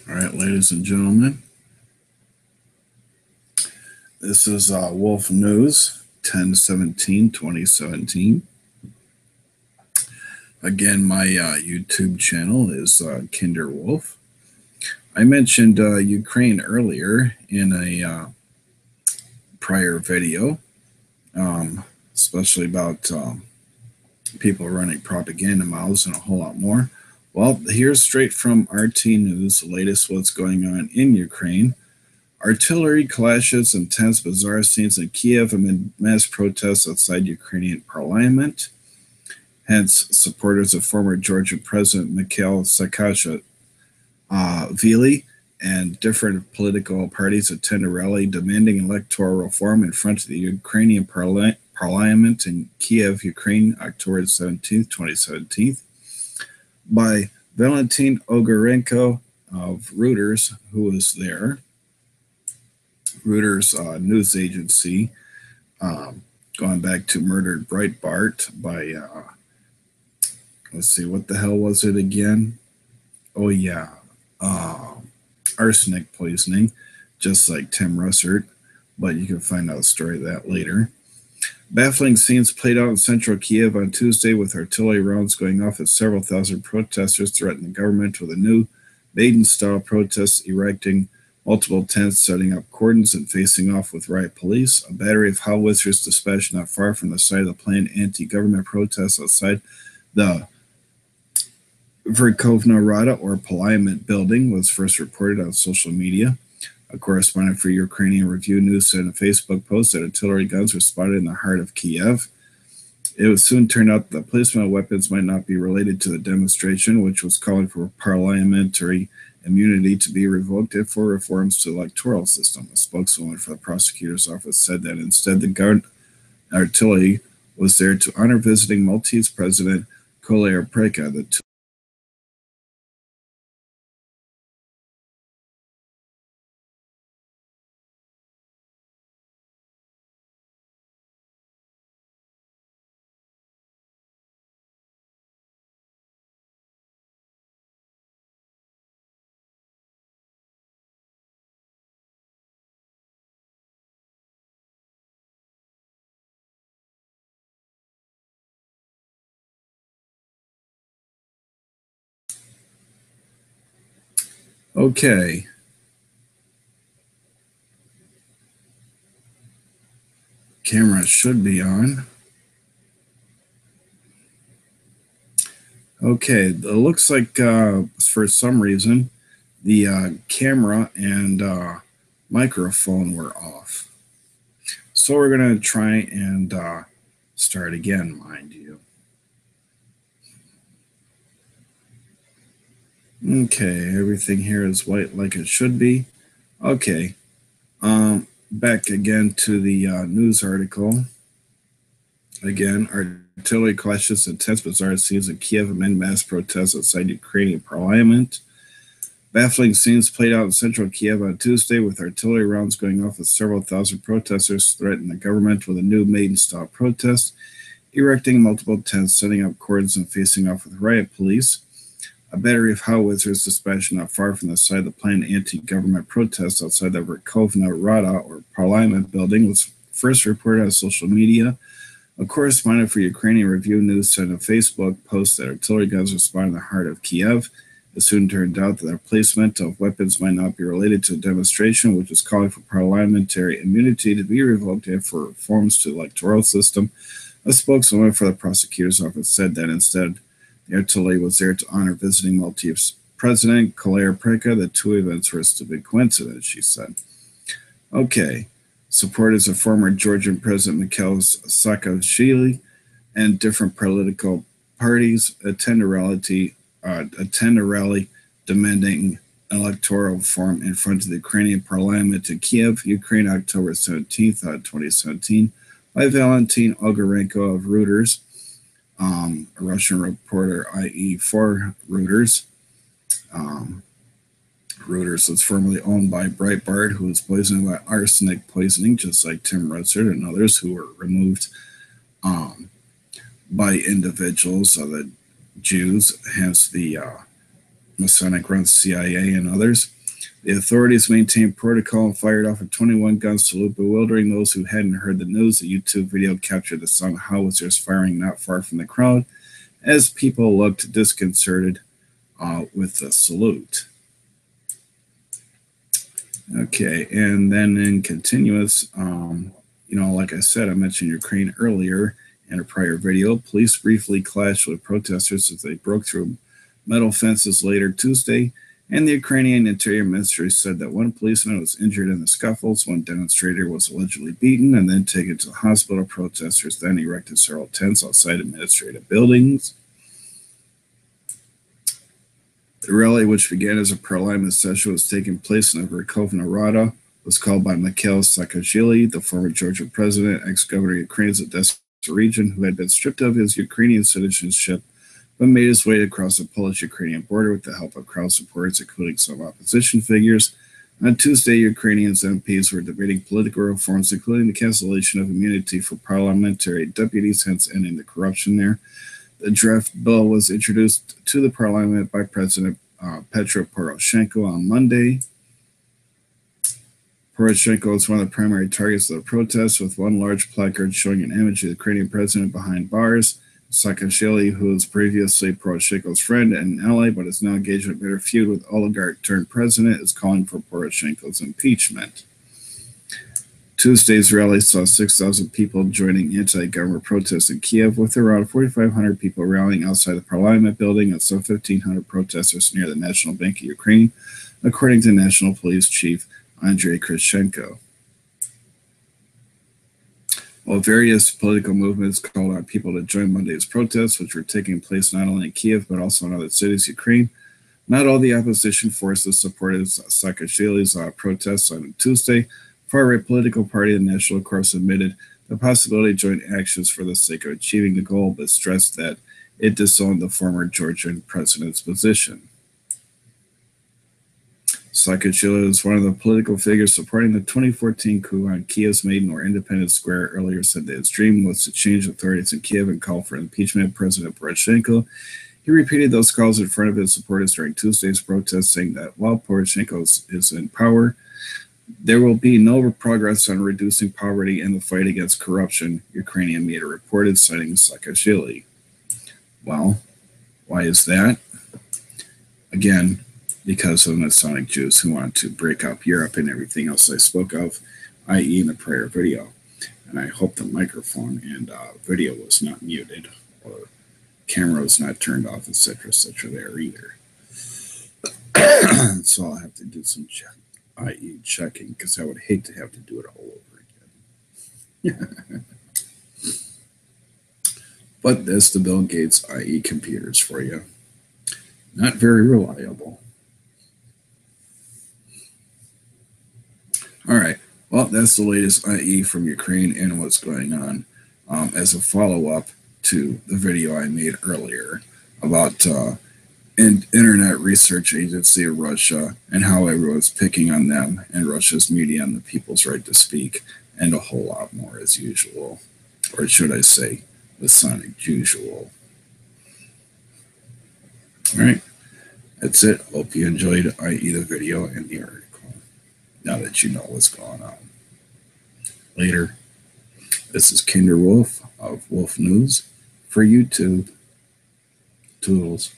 All right, ladies and gentlemen, this is Wolf News 10/17/2017. Again, my YouTube channel is Kinder Wolf. I mentioned Ukraine earlier in a prior video, especially about people running propaganda mouths and a whole lot more. Well, here's straight from RT News, the latest what's going on in Ukraine. Artillery clashes and tense bizarre scenes in Kiev amid mass protests outside Ukrainian parliament. Hence, supporters of former Georgian President Mikhail Saakashvili and different political parties attend a rally demanding electoral reform in front of the Ukrainian parliament in Kiev, Ukraine, October 17, 2017, by Valentin Ogarenko of Reuters, who was there. Reuters news agency, going back to Murdered Breitbart by, let's see, what the hell was it again? Oh, yeah, arsenic poisoning, just like Tim Russert, but you can find out the story of that later. Baffling scenes played out in central Kiev on Tuesday with artillery rounds going off as several thousand protesters threatened the government with a new Maidan-style protest, erecting multiple tents, setting up cordons, and facing off with riot police. A battery of howitzers dispatched not far from the site of the planned anti-government protests outside the Verkhovna Rada, or Parliament building, was first reported on social media. A correspondent for Ukrainian Review News said in a Facebook post that artillery guns were spotted in the heart of Kiev. It would soon turn out that the placement of weapons might not be related to the demonstration, which was calling for parliamentary immunity to be revoked and for reforms to the electoral system. A spokeswoman for the prosecutor's office said that instead the guard artillery was there to honor visiting Maltese President Kolar Preka. The Okay. Camera should be on. Okay, it looks like for some reason the camera and microphone were off. So we're going to try and start again, mind you. Okay, everything here is white like it should be. Okay, back again to the news article. Again, artillery clashes and tense bizarre scenes in Kiev amid mass protests outside Ukrainian parliament. Baffling scenes played out in central Kiev on Tuesday with artillery rounds going off as several thousand protesters threatened the government with a new Maidan-style protest, erecting multiple tents, setting up cordons, and facing off with riot police. A battery of howitzers dispatched not far from the site of the planned anti-government protest outside the Verkhovna Rada, or Parliament building, was first reported on social media. A correspondent for Ukrainian Review News said in a Facebook post that artillery guns were spotted in the heart of Kiev. It soon turned out that the placement of weapons might not be related to a demonstration, which was calling for parliamentary immunity to be revoked and for reforms to the electoral system. A spokeswoman for the prosecutor's office said that instead, the artillery was there to honor visiting Maltese President Kolar Preka. The two events were a stupid coincidence, she said. Okay, supporters of former Georgian President Mikhail Saakashvili and different political parties attend a rally demanding electoral reform in front of the Ukrainian parliament in Kiev, Ukraine, October 17, 2017, by Valentin Ogarenko of Reuters, a Russian reporter, i.e. for Reuters. Reuters was formerly owned by Breitbart, who was poisoned by arsenic poisoning, just like Tim Russert and others who were removed by individuals, the Jews, hence the Masonic-run CIA and others. The authorities maintained protocol and fired off 21 gun salute, bewildering those who hadn't heard the news. A YouTube video captured the sound of howitzers firing not far from the crowd as people looked disconcerted with the salute. Okay, and then in continuous, like I said, I mentioned Ukraine earlier in a prior video. Police briefly clashed with protesters as they broke through metal fences later Tuesday, and the Ukrainian Interior Ministry said that one policeman was injured in the scuffles. One demonstrator was allegedly beaten and then taken to the hospital. Protesters then erected several tents outside administrative buildings. The rally, which began as a pro-alignment session, was taking place in the Verkhovna Rada, was called by Mikhail Saakashvili, the former Georgian president, ex-governor of Ukraine's Odessa region, who had been stripped of his Ukrainian citizenship but made his way across the Polish-Ukrainian border with the help of crowd supporters, including some opposition figures. On Tuesday, Ukrainian MPs were debating political reforms, including the cancellation of immunity for parliamentary deputies, hence ending the corruption there. The draft bill was introduced to the parliament by President Petro Poroshenko on Monday. Poroshenko was one of the primary targets of the protests, with one large placard showing an image of the Ukrainian president behind bars. Saakashvili, who was previously Poroshenko's friend and ally but is now engaged in a bitter feud with oligarch-turned-president, is calling for Poroshenko's impeachment. Tuesday's rally saw 6,000 people joining anti-government protests in Kiev, with around 4,500 people rallying outside the parliament building and some 1,500 protesters near the National Bank of Ukraine, according to National Police Chief Andrei Krishenko. While various political movements called on people to join Monday's protests, which were taking place not only in Kiev but also in other cities of Ukraine, not all the opposition forces supported Saakashvili's protests on Tuesday. Far-right political party, the National Course, admitted the possibility of joint actions for the sake of achieving the goal, but stressed that it disowned the former Georgian president's position. Saakashvili was one of the political figures supporting the 2014 coup on Kiev's Maidan or Independence Square. Earlier said that his dream was to change authorities in Kiev and call for impeachment of President Poroshenko. He repeated those calls in front of his supporters during Tuesday's protest, saying that while Poroshenko is in power, there will be no progress on reducing poverty and the fight against corruption, Ukrainian media reported, citing Saakashvili. Well, why is that? Again, because of Masonic Jews who want to break up Europe and everything else I spoke of, i.e. in the prior video. And I hope the microphone and video was not muted or camera was not turned off, etc., there either. So I'll have to do some i.e. checking, because I would hate to have to do it all over again. But that's the Bill Gates, i.e. computers for you. Not very reliable. All right, well, that's the latest IE from Ukraine and what's going on as a follow-up to the video I made earlier about an internet research agency of Russia and how everyone's picking on them and Russia's media and the people's right to speak, and a whole lot more as usual. Or should I say, Masonic usual. All right, that's it. Hope you enjoyed i.e. the video and the article. Now that you know what's going on. Later. This is Kinder Wolf of Wolf News for YouTube. Toodles.